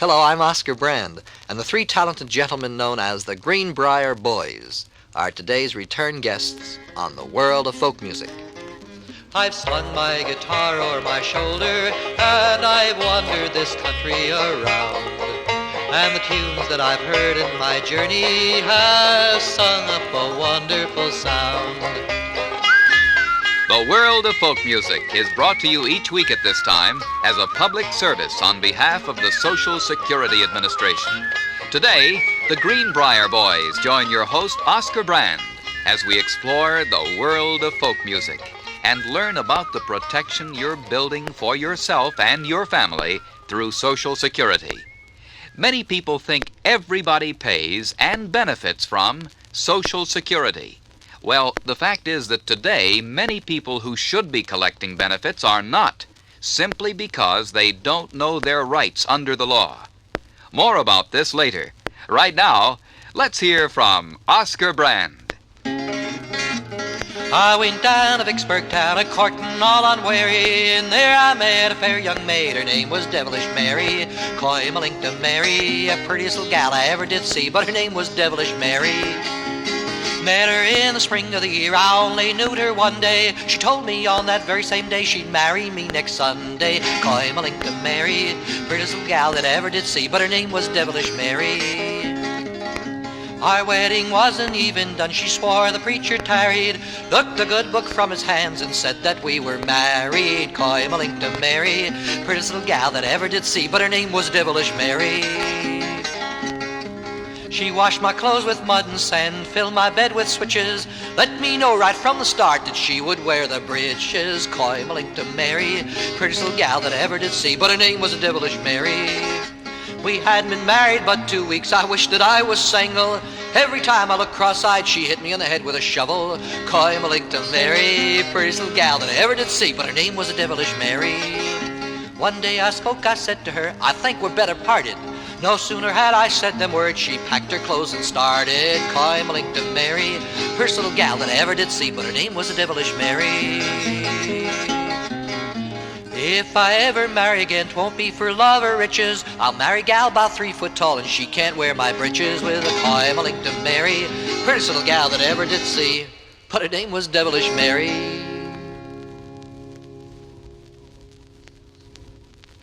Hello, I'm Oscar Brand, and the three talented gentlemen known as the Greenbriar Boys are today's return guests on the world of folk music. I've slung my guitar o'er my shoulder, and I've wandered this country around, and the tunes that I've heard in my journey have sung up a wonderful sound. The World of Folk Music is brought to you each week at this time as a public service on behalf of the Social Security Administration. Today, the Greenbriar Boys join your host, Oscar Brand, as we explore the world of folk music and learn about the protection you're building for yourself and your family through Social Security. Many people think everybody pays and benefits from Social Security. Well, the fact is that today, many people who should be collecting benefits are not, simply because they don't know their rights under the law. More about this later. Right now, let's hear from Oscar Brand. I went down to Vicksburg town a-courting all unwary, and there I met a fair young maid. Her name was Devilish Mary. Coim-a-link to Mary, a prettiest little gal I ever did see, but her name was Devilish Mary. Met her in the spring of the year, I only knew her one day. She told me on that very same day she'd marry me next Sunday. Coim-a-link to Mary, prettiest little gal that I ever did see, but her name was Devilish Mary. Our wedding wasn't even done, she swore the preacher tarried, looked the good book from his hands and said that we were married. Coim-a-link to Mary, prettiest little gal that I ever did see, but her name was Devilish Mary. She washed my clothes with mud and sand, filled my bed with switches, let me know right from the start that she would wear the breeches. Coim-a-link to Mary, prettiest little gal that I ever did see, but her name was Devilish Mary. We hadn't been married but 2 weeks, I wished that I was single. Every time I looked cross-eyed, she hit me on the head with a shovel. Coim-a-link to Mary, prettiest little gal that I ever did see, but her name was Devilish Mary. One day I spoke, I said to her, I think we're better parted. No sooner had I said them words, she packed her clothes and started. Coim-a-link to Mary, first little gal that I ever did see, but her name was Devilish Mary. If I ever marry again, 'twon't be for love or riches. I'll marry a gal about 3 foot tall, and she can't wear my breeches. With a coim-a-link to Mary, prettiest little gal that I ever did see, but her name was Devilish Mary.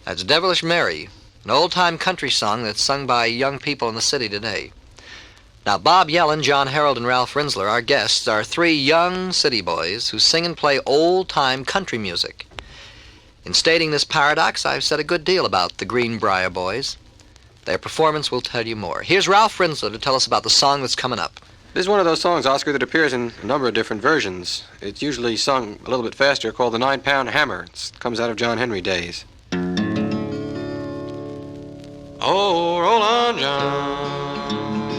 That's Devilish Mary, an old-time country song that's sung by young people in the city today. Now, Bob Yellen, John Harold, and Ralph Rinsler, our guests, are three young city boys who sing and play old-time country music. In stating this paradox, I've said a good deal about the Greenbriar Boys. Their performance will tell you more. Here's Ralph Rinsler to tell us about the song that's coming up. This is one of those songs, Oscar, that appears in a number of different versions. It's usually sung a little bit faster, called the 9-Pound Hammer. It comes out of John Henry days. Oh, roll on, John,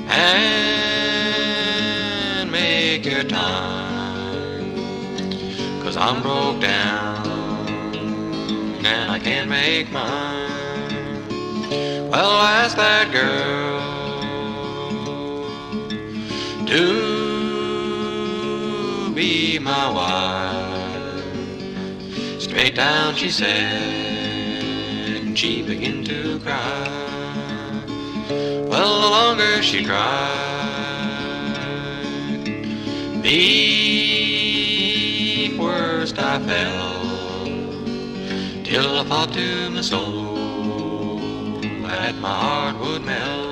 and make your time, 'cause I'm broke down and I can't make mine. Well, ask that girl to be my wife. Straight down she said, she began to cry. Well, the longer she cried, the worse I felt, till I thought to my soul that my heart would melt.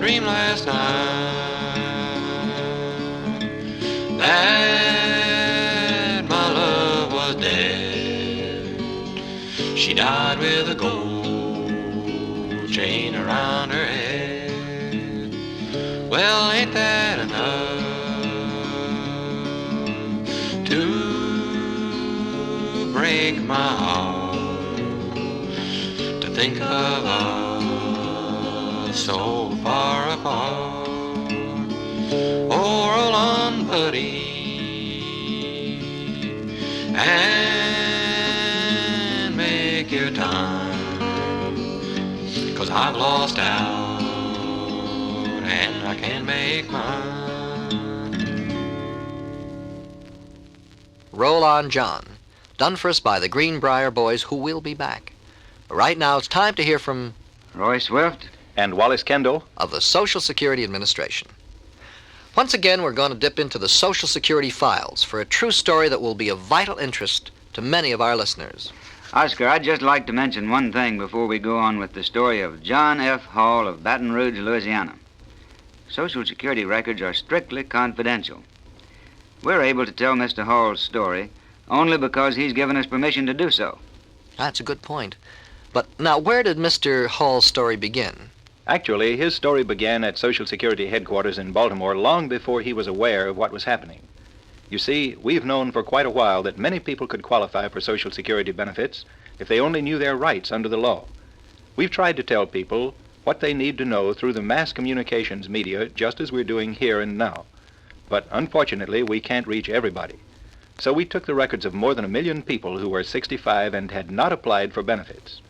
Dream last night that my love was dead. She died with a gold chain around her head. Well, ain't that enough to break my heart, to think of us so far apart? Oh, roll on, buddy, and make your time, 'cause I've lost out and I can't make mine. Roll on, John. Done for us by the Greenbriar Boys, who will be back. Right now, it's time to hear from Roy Swift and Wallace Kendall of the Social Security Administration. Once again, we're going to dip into the Social Security files for a true story that will be of vital interest to many of our listeners. Oscar, I'd just like to mention one thing before we go on with the story of John F. Hall of Baton Rouge, Louisiana. Social Security records are strictly confidential. We're able to tell Mr. Hall's story only because he's given us permission to do so. That's a good point. But now, where did Mr. Hall's story begin? Actually, his story began at Social Security headquarters in Baltimore long before he was aware of what was happening. You see, we've known for quite a while that many people could qualify for Social Security benefits if they only knew their rights under the law. We've tried to tell people what they need to know through the mass communications media, just as we're doing here and now. But unfortunately, we can't reach everybody. So we took the records of more than 1 million people who were 65 and had not applied for benefits.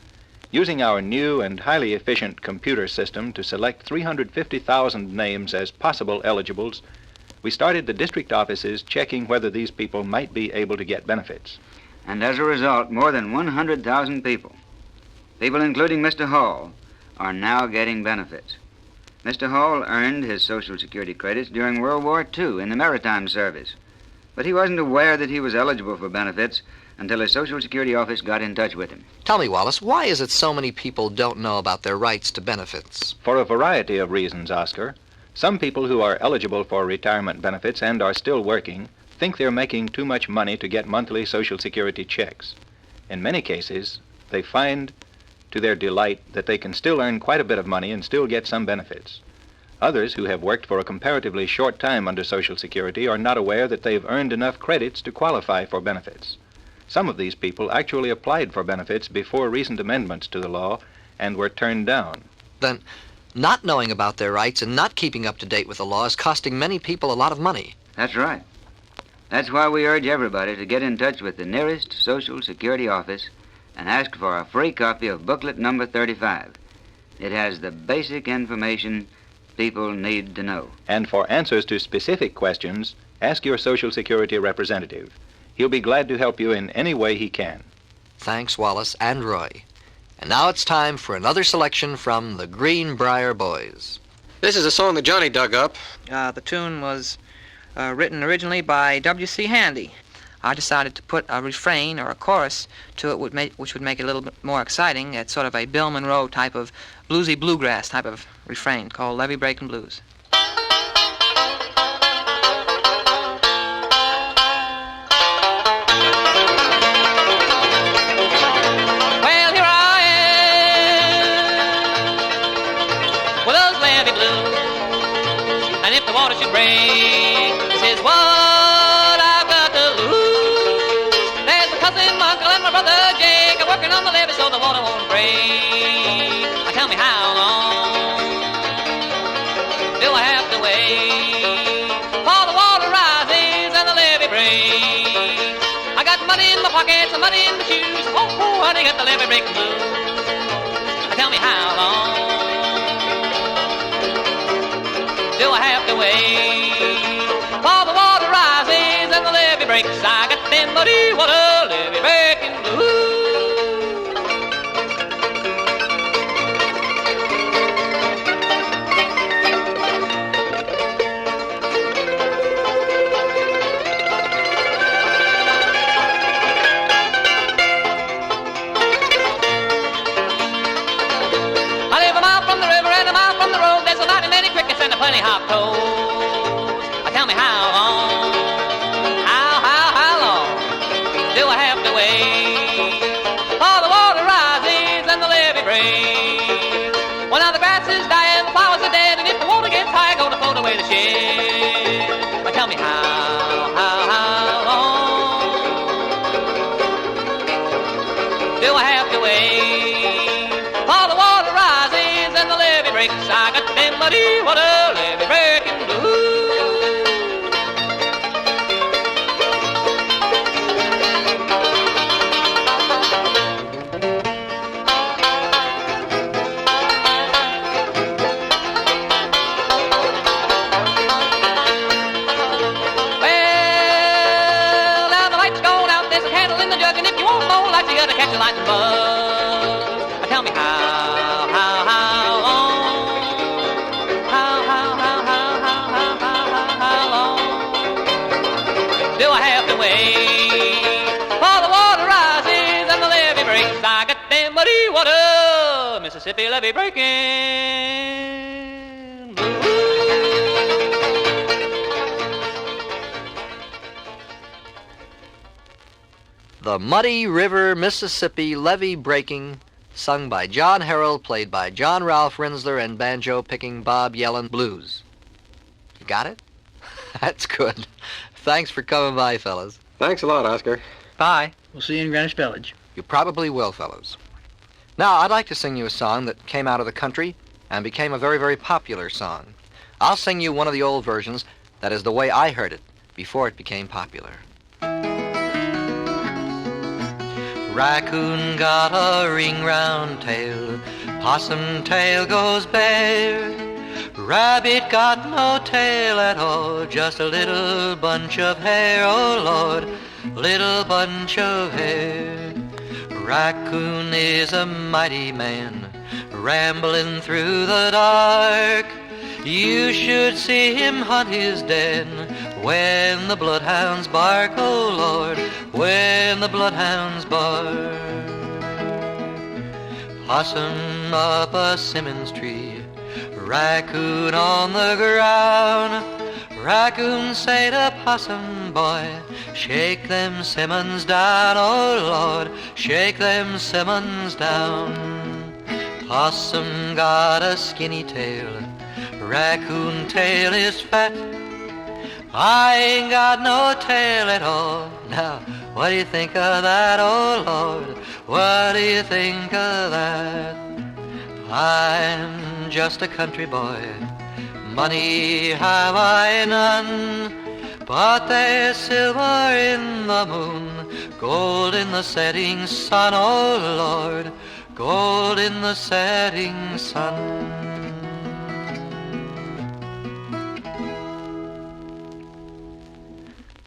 Using our new and highly efficient computer system to select 350,000 names as possible eligibles, we started the district offices checking whether these people might be able to get benefits. And as a result, more than 100,000 people including Mr. Hall, are now getting benefits. Mr. Hall earned his Social Security credits during World War II in the Maritime Service, but he wasn't aware that he was eligible for benefits until his Social Security office got in touch with him. Tell me, Wallace, why is it so many people don't know about their rights to benefits? For a variety of reasons, Oscar. Some people who are eligible for retirement benefits and are still working think they're making too much money to get monthly Social Security checks. In many cases, they find to their delight that they can still earn quite a bit of money and still get some benefits. Others who have worked for a comparatively short time under Social Security are not aware that they've earned enough credits to qualify for benefits. Some of these people actually applied for benefits before recent amendments to the law and were turned down. Then, not knowing about their rights and not keeping up to date with the law is costing many people a lot of money. That's right. That's why we urge everybody to get in touch with the nearest Social Security office and ask for a free copy of booklet number 35. It has the basic information people need to know. And for answers to specific questions, ask your Social Security representative. He'll be glad to help you in any way he can. Thanks, Wallace and Roy. And now it's time for another selection from the Greenbriar Boys. This is a song that Johnny dug up. The tune was written originally by W.C. Handy. I decided to put a refrain or a chorus to it, which would make it a little bit more exciting. It's sort of a Bill Monroe type of bluesy bluegrass type of refrain called Levee Breakin' Blues. Well, here I am with those levee blues, and if the water should break, this is what I've got to lose. There's my cousin, my uncle, and my brother Jake are working on the levee so the water won't break. Now tell me how long do I have to wait for the water rises and the levee breaks? I got money in my pockets and money in my shoes. Oh, oh, honey, got the levee breaking blues. Now tell me how long do I have to wait for the water rises and the levee breaks? I got them muddy water levee breaking blues. I live a mile from the river and a mile from the road. There's a lot of many crickets and a plenty hop toads. Tell me how long, how long do I have to wait for the water rises and the levee breaks? Well, now the grass is dying, the flowers are dead, and if the water gets high, gonna float away the shed. But tell me how long do I have to wait for the water rises and the levee breaks? I got them muddy water levee breaking blues. gonna catch a lightning bug? Tell me how long? How long do I have to wait? For the water rises and the levee breaks. I got them muddy water, Mississippi levee breaking blues. The Muddy River, Mississippi levee breaking, sung by John Harrell, played by John Ralph Rinsler, and banjo-picking Bob Yellen blues. You got it? That's good. Thanks for coming by, fellas. Thanks a lot, Oscar. Bye. We'll see you in Greenwich Village. You probably will, fellows. Now, I'd like to sing you a song that came out of the country and became a very, very popular song. I'll sing you one of the old versions that is the way I heard it before it became popular. Raccoon got a ring-round tail, possum tail goes bare. Rabbit got no tail at all, just a little bunch of hair, oh Lord, little bunch of hair. Raccoon is a mighty man, rambling through the dark. You should see him hunt his den when the bloodhounds bark, oh Lord, when the bloodhounds bark. Possum up a Simmons tree, raccoon on the ground. Raccoon say to Possum boy, shake them Simmons down, oh Lord, shake them Simmons down. Possum got a skinny tail, raccoon tail is fat. I ain't got no tail at all. Now, what do you think of that, oh Lord? What do you think of that? I'm just a country boy, money have I none, but there's silver in the moon, gold in the setting sun, oh Lord, gold in the setting sun.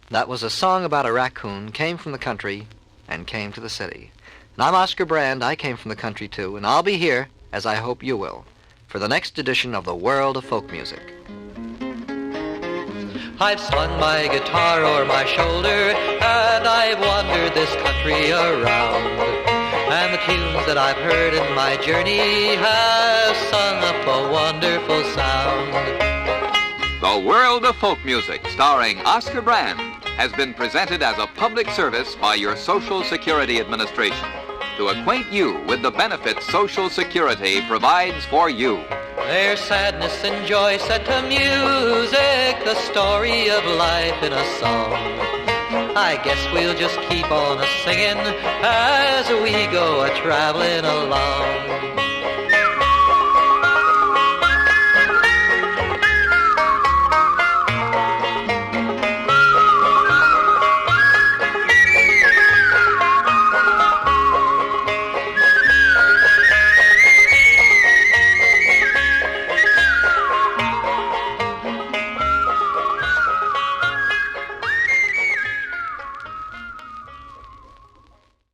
That was a song about a raccoon, came from the country and came to the city. And I'm Oscar Brand, I came from the country too, and I'll be here, as I hope you will, for the next edition of the World of Folk Music. I've slung my guitar o'er my shoulder, and I've wandered this country around. And the tunes that I've heard in my journey have sung up a wonderful sound. The World of Folk Music, starring Oscar Brand, has been presented as a public service by your Social Security Administration to acquaint you with the benefits Social Security provides for you. There's sadness and joy set to music, the story of life in a song. I guess we'll just keep on a-singing as we go a-traveling along.